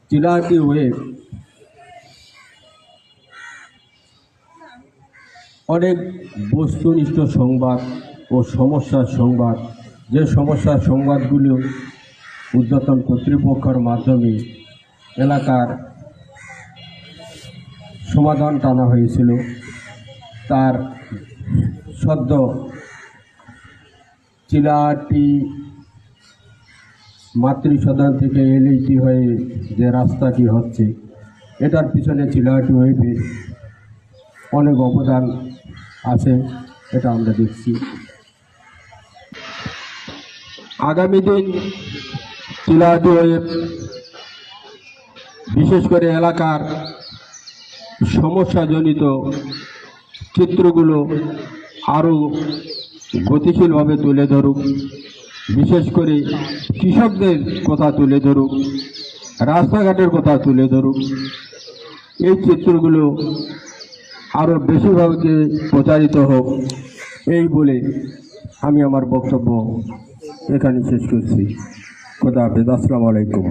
Chilahati web অনেক বস্তুনিষ্ঠ সংবাদ ও সমস্যার সংবাদ, যে সমস্যার সংবাদগুলো ঊর্ধ্বতন কর্তৃপক্ষের মাধ্যমে এলাকার সমাধান টানা হয়েছিল, তার সদ্য চিলাহাটি মাতৃসদন থেকে এলএইচডি হয়ে যে রাস্তাটি হচ্ছে, এটার পিছনে চিলাহাটি ওয়েবের অনেক অবদান আছে, এটা আমরা দেখছি। আগামী দিন চিলাহাটি ওয়েব বিশেষ করে এলাকার সমস্যাজনিত চিত্রগুলো আরও গতিশীলভাবে তুলে ধরুক, বিশেষ করে কৃষকদের কথা তুলে ধরুক, রাস্তাঘাটের কথা তুলে ধরুক। এই চিত্রগুলো আরও বেশিভাবে প্রচারিত হোক, এই বলে আমি আমার বক্তব্য এখানে শেষ করছি। খোদা হাফেজ। আসসালামু আলাইকুম।